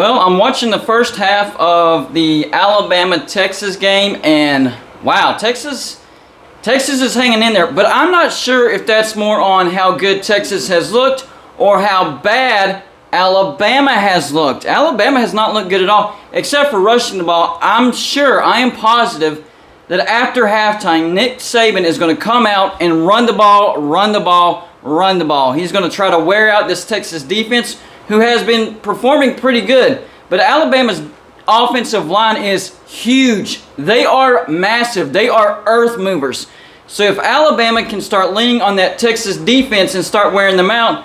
Well, I'm watching the first half of the Alabama-Texas game, and wow, Texas is hanging in there. But I'm not sure if that's more on how good Texas has looked or how bad Alabama has looked. Alabama has not looked good at all, except for rushing the ball. I am positive that after halftime, Nick Saban is going to come out and run the ball. He's going to try to wear out this Texas defense, who has been performing pretty good. But Alabama's offensive line is huge. They are massive. They are earth movers. So if Alabama can start leaning on that Texas defense and start wearing them out,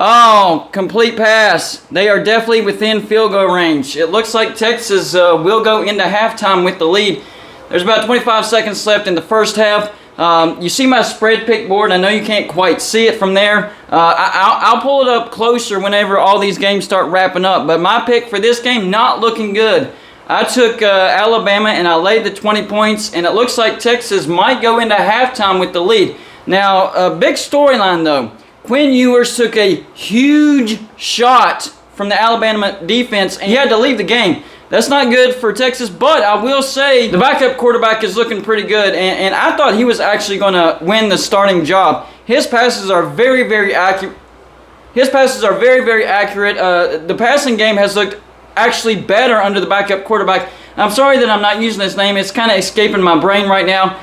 oh, complete pass. They are definitely within field goal range. It looks like Texas will go into halftime with the lead. There's about 25 seconds left in the first half. You see my spread pick board. I know you can't quite see it from there. I'll pull it up closer whenever all these games start wrapping up. But my pick for this game, not looking good. I took Alabama and I laid the 20 points. And it looks like Texas might go into halftime with the lead. Now, a big storyline though. Quinn Ewers took a huge shot from the Alabama defense and he had to leave the game. That's not good for Texas, but I will say the backup quarterback is looking pretty good, and I thought he was actually going to win the starting job. His passes are very, very accurate. The passing game has looked actually better under the backup quarterback. I'm sorry that I'm not using his name. It's kind of escaping my brain right now.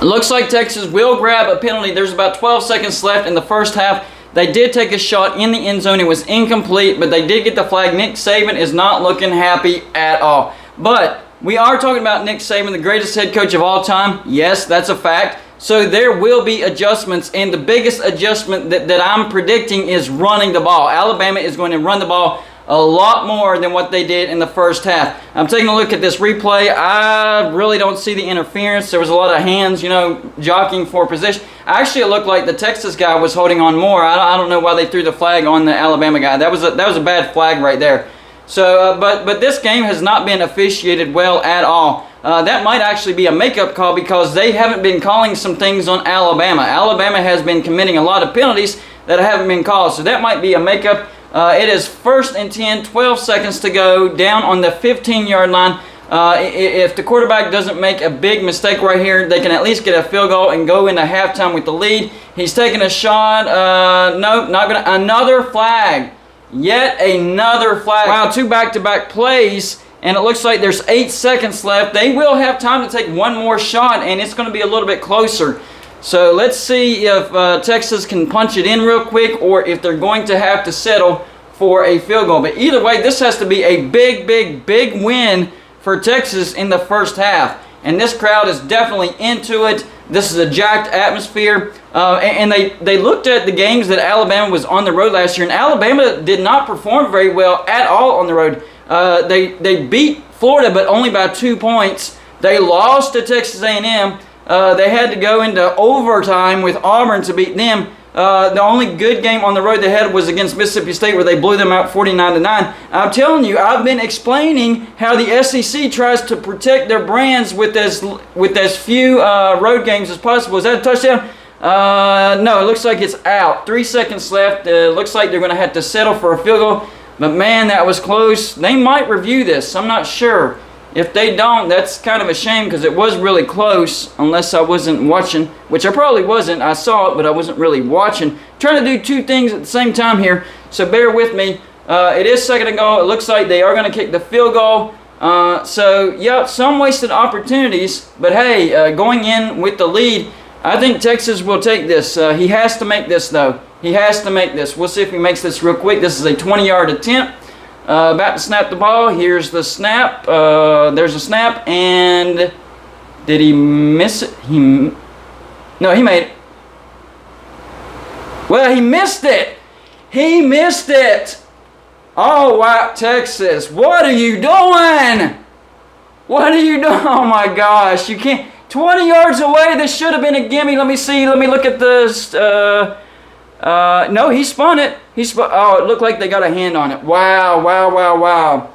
It looks like Texas will grab a penalty. There's about 12 seconds left in the first half. They did take a shot in the end zone. It was incomplete, but they did get the flag. Nick Saban is not looking happy at all. But we are talking about Nick Saban, the greatest head coach of all time. Yes, that's a fact. So there will be adjustments, and the biggest adjustment that I'm predicting is running the ball. Alabama is going to run the ball a lot more than what they did in the first half. I'm taking a look at this replay. I really don't see the interference. There was a lot of hands, jockeying for position. Actually, it looked like the Texas guy was holding on more. I don't know why they threw the flag on the Alabama guy. That was a bad flag right there. So, but this game has not been officiated well at all. That might actually be a makeup call because they haven't been calling some things on Alabama. Alabama has been committing a lot of penalties that haven't been called. So that might be a makeup. It is 1st and 10, 12 seconds to go, down on the 15-yard line. If the quarterback doesn't make a big mistake right here, they can at least get a field goal and go into halftime with the lead. He's taking a shot. No, not going to. Another flag. Yet another flag. Wow, 2 back-to-back plays, and it looks like there's 8 seconds left. They will have time to take one more shot, and it's going to be a little bit closer. So let's see if Texas can punch it in real quick or if they're going to have to settle for a field goal. But either way, this has to be a big, big, big win for Texas in the first half. And this crowd is definitely into it. This is a jacked atmosphere. And they looked at the games that Alabama was on the road last year, and Alabama did not perform very well at all on the road. They beat Florida, but only by 2 points. They lost to Texas A&M. They had to go into overtime with Auburn to beat them. The only good game on the road they had was against Mississippi State, where they blew them out 49-9. I'm telling you, I've been explaining how the SEC tries to protect their brands with as few road games as possible. Is that a touchdown? No, it looks like it's out. 3 seconds left. Looks like they're going to have to settle for a field goal. But man, that was close. They might review this. I'm not sure. If they don't, that's kind of a shame because it was really close, unless I wasn't watching, which I probably wasn't. I saw it, but I wasn't really watching. Trying to do 2 things at the same time here, so bear with me. It is 2nd and goal. It looks like they are going to kick the field goal. So, yeah, some wasted opportunities, but hey, going in with the lead, I think Texas will take this. He has to make this, though. He has to make this. We'll see if he makes this real quick. This is a 20-yard attempt. About to snap the ball. Here's the snap. There's a snap, and did he miss it? No, he made it. Well, he missed it. He missed it. Oh, wow, Texas. What are you doing? What are you doing? Oh, my gosh. You can't. 20 yards away. This should have been a gimme. Let me see. Let me look at this. No, he spun it. Oh, it looked like they got a hand on it. Wow, wow, wow, wow.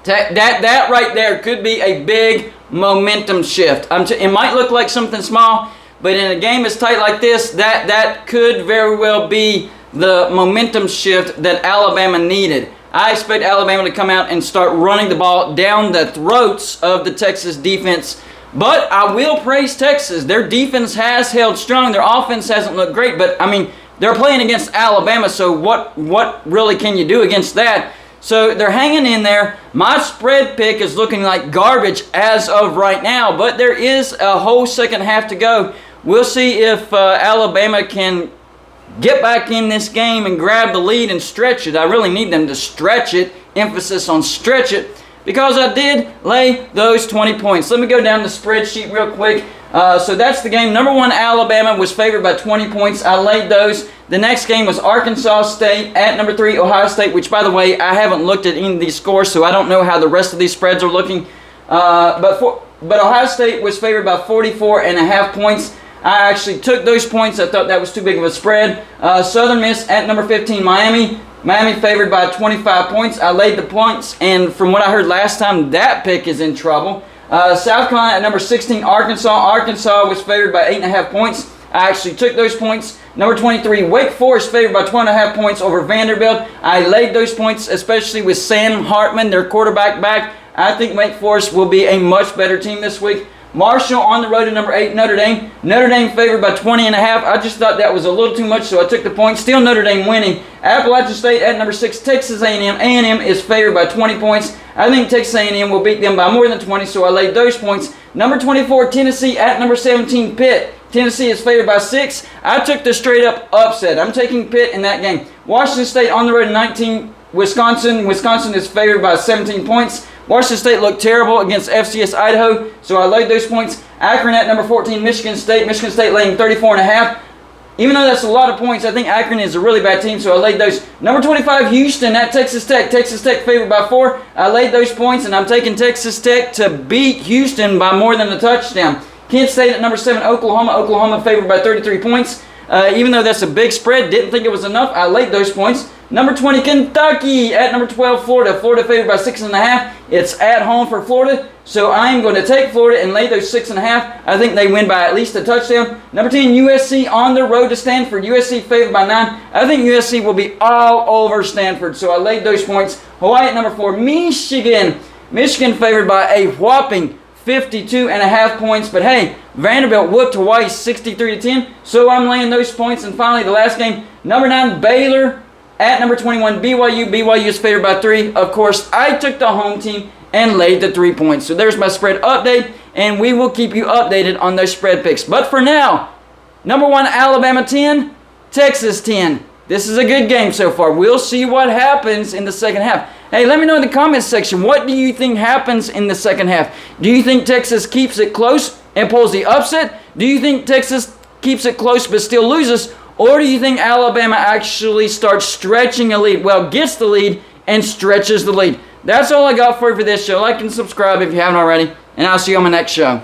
That right there could be a big momentum shift. It might look like something small, but in a game as tight like this, that could very well be the momentum shift that Alabama needed. I expect Alabama to come out and start running the ball down the throats of the Texas defense. But I will praise Texas. Their defense has held strong. Their offense hasn't looked great. But, I mean, they're playing against Alabama, so what really can you do against that? So they're hanging in there. My spread pick is looking like garbage as of right now, but there is a whole second half to go. We'll see if Alabama can get back in this game and grab the lead and stretch it. I really need them to stretch it. Emphasis on stretch it, because I did lay those 20 points. Let me go down the spreadsheet real quick. So that's the game. Number 1, Alabama was favored by 20 points. I laid those. The next game was Arkansas State at number 3, Ohio State, which, by the way, I haven't looked at any of these scores, so I don't know how the rest of these spreads are looking. But Ohio State was favored by 44.5 points. I actually took those points. I thought that was too big of a spread. Southern Miss at number 15, Miami. Miami favored by 25 points. I laid the points, and from what I heard last time, that pick is in trouble. South Carolina at number 16, Arkansas. Arkansas was favored by 8.5 points. I actually took those points. Number 23, Wake Forest favored by 12.5 points over Vanderbilt. I laid those points, especially with Sam Hartman, their quarterback, back. I think Wake Forest will be a much better team this week. Marshall on the road to number 8, Notre Dame. Notre Dame favored by 20.5. I just thought that was a little too much, so I took the points. Still Notre Dame winning. Appalachian State at number 6, Texas A&M. A&M is favored by 20 points. I think Texas A&M will beat them by more than 20, so I laid those points. Number 24, Tennessee at number 17, Pitt. Tennessee is favored by 6. I took the straight-up upset. I'm taking Pitt in that game. Washington State on the road to 19, Wisconsin. Wisconsin is favored by 17 points. Washington State looked terrible against FCS Idaho, so I laid those points. Akron at number 14, Michigan State. Michigan State laying 34.5. Even though that's a lot of points, I think Akron is a really bad team, so I laid those. Number 25, Houston at Texas Tech. Texas Tech favored by 4. I laid those points, and I'm taking Texas Tech to beat Houston by more than a touchdown. Kent State at number 7, Oklahoma. Oklahoma favored by 33 points. Even though that's a big spread, didn't think it was enough. I laid those points. Number 20, Kentucky at number 12, Florida. Florida favored by 6.5. It's at home for Florida, so I am going to take Florida and lay those 6.5. I think they win by at least a touchdown. Number 10, USC on the road to Stanford. USC favored by 9. I think USC will be all over Stanford, so I laid those points. Hawaii at number 4, Michigan. Michigan favored by a whopping 52.5 points, but hey, Vanderbilt whooped Hawaii 63-10, so I'm laying those points. And finally, the last game, number 9, Baylor at number 21, BYU. BYU is favored by 3. Of course, I took the home team and laid the 3 points. So there's my spread update, and we will keep you updated on those spread picks. But for now, number 1, Alabama 10, Texas 10. This is a good game so far. We'll see what happens in the second half. Hey, let me know in the comments section, what do you think happens in the second half? Do you think Texas keeps it close and pulls the upset? Do you think Texas keeps it close but still loses? Or do you think Alabama actually starts stretching a lead? Well, gets the lead and stretches the lead. That's all I got for you for this show. Like and subscribe if you haven't already, and I'll see you on my next show.